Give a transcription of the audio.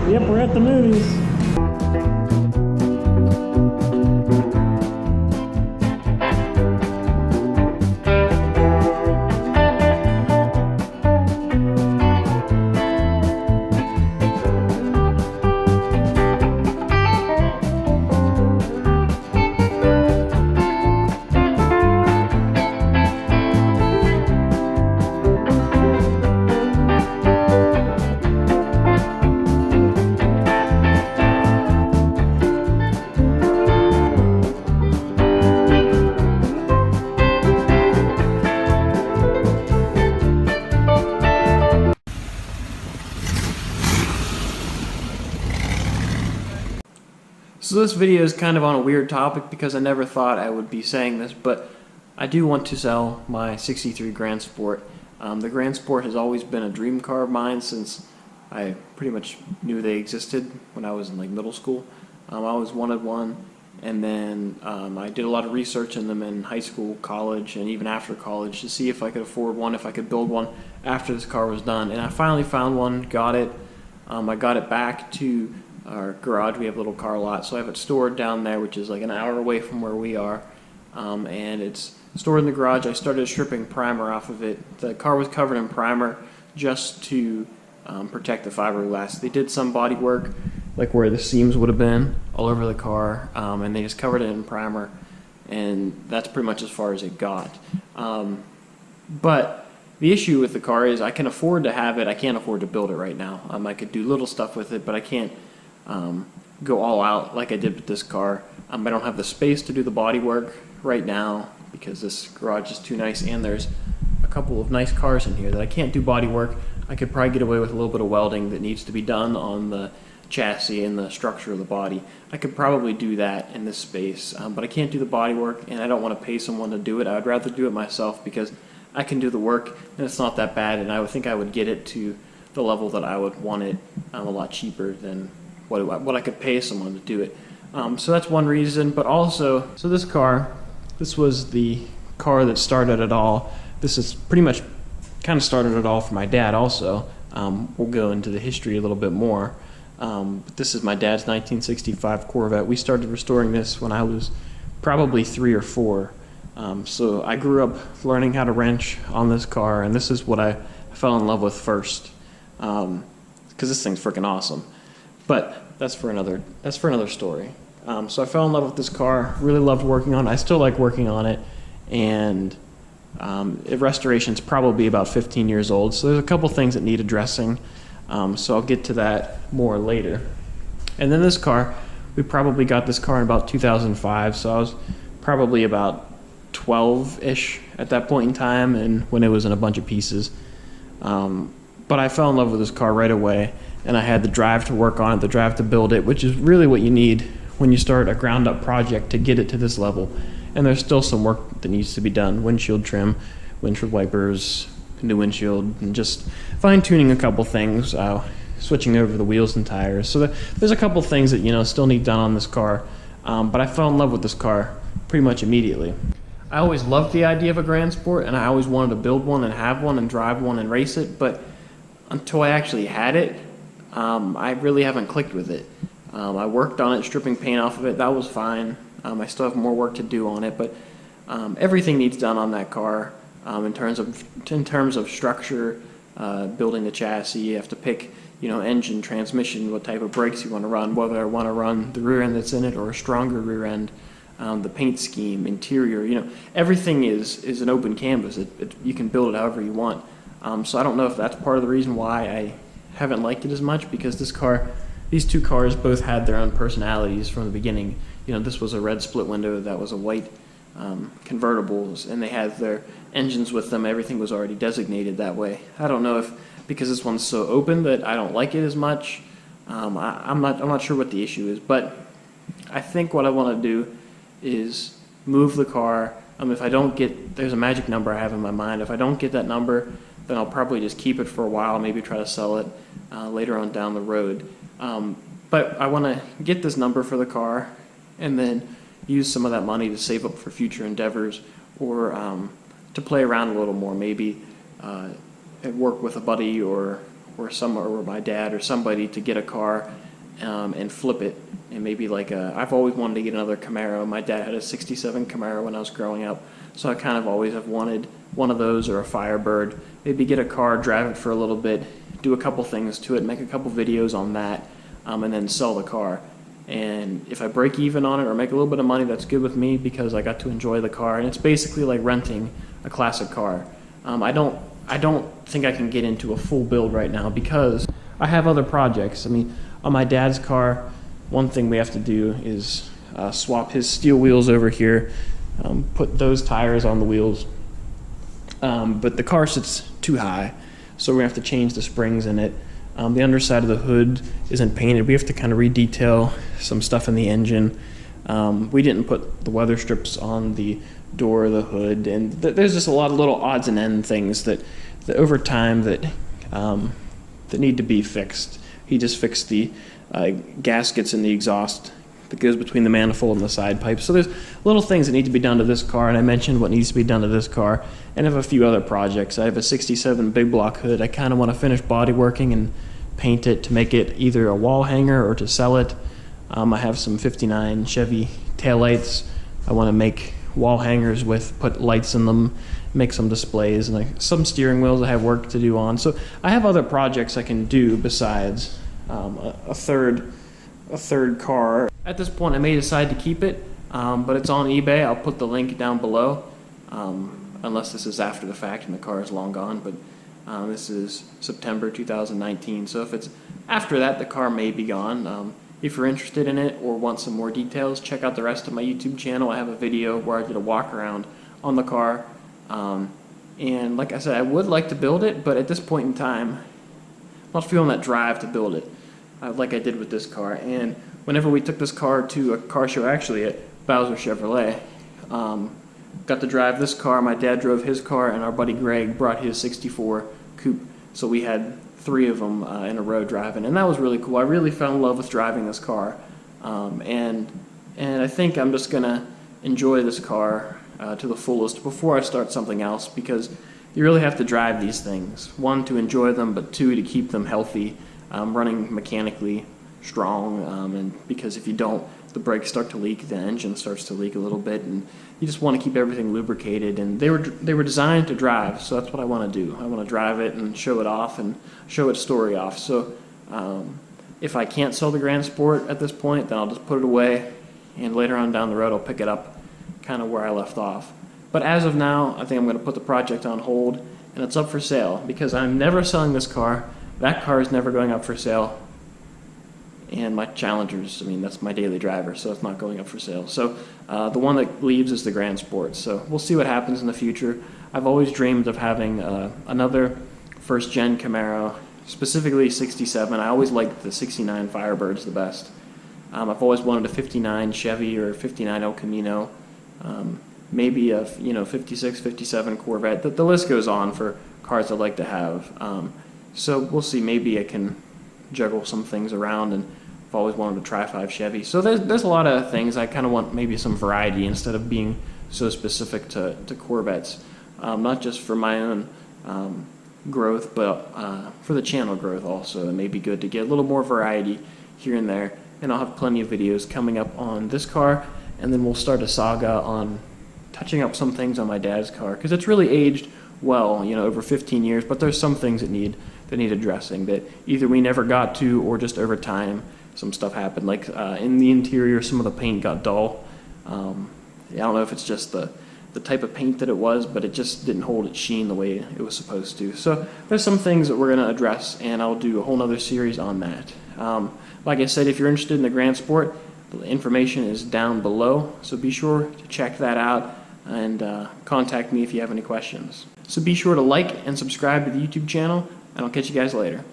Yep, we're at the movies. So this video is kind of on a weird topic because I never thought I would be saying this, but I do want to sell my 63 Grand Sport. The Grand Sport has always been a dream car of mine since I pretty much knew they existed when I was in like middle school. I always wanted one, and then I did a lot of research in them in high school, college, and even after college to see if I could afford one, if I could build one after this car was done. And I finally found one, got it. I got it back to our garage. We have a little car lot, so I have it stored down there, which is like an hour away from where we are, and it's stored in the garage. I started stripping primer off of it. The car was covered in primer just to protect the fiberglass. They did some body work, like where the seams would have been all over the car, and they just covered it in primer, and that's pretty much as far as it got. But the issue with the car is I can afford to have it. I can't afford to build it right now. I could do little stuff with it, but I can't go all out like I did with this car. I don't have the space to do the body work right now because this garage is too nice, and there's a couple of nice cars in here that I can't do body work. I could probably get away with a little bit of welding that needs to be done on the chassis and the structure of the body. I could probably do that in this space, but I can't do the body work, and I don't want to pay someone to do it. I would rather do it myself because I can do the work, and it's not that bad, and I would think I would get it to the level that I would want it a lot cheaper than what I could pay someone to do it. So that's one reason, but also, so this car, this was the car that started it all. This is pretty much kind of started it all for my dad also. We'll go into the history a little bit more. But this is my dad's 1965 Corvette. We started restoring this when I was probably 3 or 4. So I grew up learning how to wrench on this car, and this is what I fell in love with first, because this thing's freaking awesome. But that's for another story. So I fell in love with this car, really loved working on it. I still like working on it, and restoration's probably about 15 years old, so there's a couple things that need addressing, so I'll get to that more later. And then this car, we probably got this car in about 2005, so I was probably about 12-ish at that point in time, and when it was in a bunch of pieces. But I fell in love with this car right away, and I had the drive to work on it, the drive to build it, which is really what you need when you start a ground-up project to get it to this level. And there's still some work that needs to be done: windshield trim, windshield wipers, new windshield, and just fine-tuning a couple things, switching over the wheels and tires. So there's a couple things that still need done on this car, but I fell in love with this car pretty much immediately. I always loved the idea of a Grand Sport, and I always wanted to build one and have one and drive one and race it, but until I actually had it, I really haven't clicked with it. I worked on it, stripping paint off of it. That was fine. I still have more work to do on it, but everything needs done on that car in terms of structure, building the chassis. You have to pick, engine, transmission, what type of brakes you want to run, whether I want to run the rear end that's in it or a stronger rear end. The paint scheme, interior, everything is an open canvas. You can build it however you want. So I don't know if that's part of the reason why I haven't liked it as much, because these two cars both had their own personalities from the beginning. This was a red split window, that was a white convertibles, and they had their engines with them. Everything was already designated that way. I don't know if because this one's so open that I don't like it as much. I'm not sure what the issue is, but I think what I want to do is move the car. If I don't get, there's a magic number I have in my mind. If I don't get that number, then I'll probably just keep it for a while, maybe try to sell it later on down the road. But I want to get this number for the car and then use some of that money to save up for future endeavors, or to play around a little more, maybe work with a buddy or or my dad or somebody to get a car and flip it. And maybe I've always wanted to get another Camaro. My dad had a 67 Camaro when I was growing up, so I kind of always have wanted one of those or a Firebird. Maybe get a car, drive it for a little bit, do a couple things to it, make a couple videos on that, and then sell the car. And if I break even on it or make a little bit of money, that's good with me because I got to enjoy the car. And it's basically like renting a classic car. I don't think I can get into a full build right now because I have other projects. I mean, on my dad's car, one thing we have to do is swap his steel wheels over here, put those tires on the wheels. But the car sits too high, so we have to change the springs in it. The underside of the hood isn't painted. We have to kind of redetail some stuff in the engine. We didn't put the weather strips on the door, the hood, and there's just a lot of little odds and end things that over time that need to be fixed. He just fixed the gaskets in the exhaust that goes between the manifold and the side pipes. So there's little things that need to be done to this car, and I mentioned what needs to be done to this car, and I have a few other projects. I have a 67 big block hood. I kind of want to finish body working and paint it to make it either a wall hanger or to sell it. I have some 59 Chevy taillights. I want to make wall hangers with, put lights in them, make some displays, and some steering wheels I have work to do on. So I have other projects I can do besides a third car. At this point, I may decide to keep it, but it's on eBay. I'll put the link down below, unless this is after the fact and the car is long gone, but this is September 2019, so if it's after that, the car may be gone. If you're interested in it or want some more details, check out the rest of my YouTube channel. I have a video where I did a walk around on the car, and like I said, I would like to build it, but at this point in time, I'm not feeling that drive to build it like I did with this car. And whenever we took this car to a car show, actually at Bowser Chevrolet, got to drive this car. My dad drove his car, and our buddy Greg brought his 64 coupe. So we had three of them in a row driving, and that was really cool. I really fell in love with driving this car, and I think I'm just gonna enjoy this car to the fullest before I start something else, because you really have to drive these things. One, to enjoy them, but two, to keep them healthy, running mechanically strong, and because if you don't, the brakes start to leak, the engine starts to leak a little bit, and you just want to keep everything lubricated. And they were designed to drive, so that's what I want to do. I want to drive it and show it off and show its story off. So if I can't sell the Grand Sport at this point, then I'll just put it away, and later on down the road I'll pick it up kind of where I left off. But as of now, I think I'm going to put the project on hold, and it's up for sale because I'm never selling this car. That car is never going up for sale. And my Challengers, I mean, that's my daily driver, so it's not going up for sale. So the one that leaves is the Grand Sport. So we'll see what happens in the future. I've always dreamed of having another first-gen Camaro, specifically 67. I always liked the 69 Firebirds the best. I've always wanted a 59 Chevy or 59 El Camino, maybe a 56, 57 Corvette. The list goes on for cars I'd like to have. So we'll see. Maybe I can juggle some things around, and I've always wanted to try 5 Chevy. So there's a lot of things. I kind of want maybe some variety instead of being so specific to Corvettes, not just for my own growth, but for the channel growth also. It may be good to get a little more variety here and there, and I'll have plenty of videos coming up on this car, and then we'll start a saga on touching up some things on my dad's car, because it's really aged well, over 15 years, but there's some things that need addressing that either we never got to, or just over time some stuff happened. Like in the interior, some of the paint got dull. I don't know if it's just the type of paint that it was, but it just didn't hold its sheen the way it was supposed to. So there's some things that we're going to address, and I'll do a whole nother series on that. Like I said, if you're interested in the Grand Sport, the information is down below, so be sure to check that out and contact me if you have any questions. So be sure to like and subscribe to the YouTube channel, and I'll catch you guys later.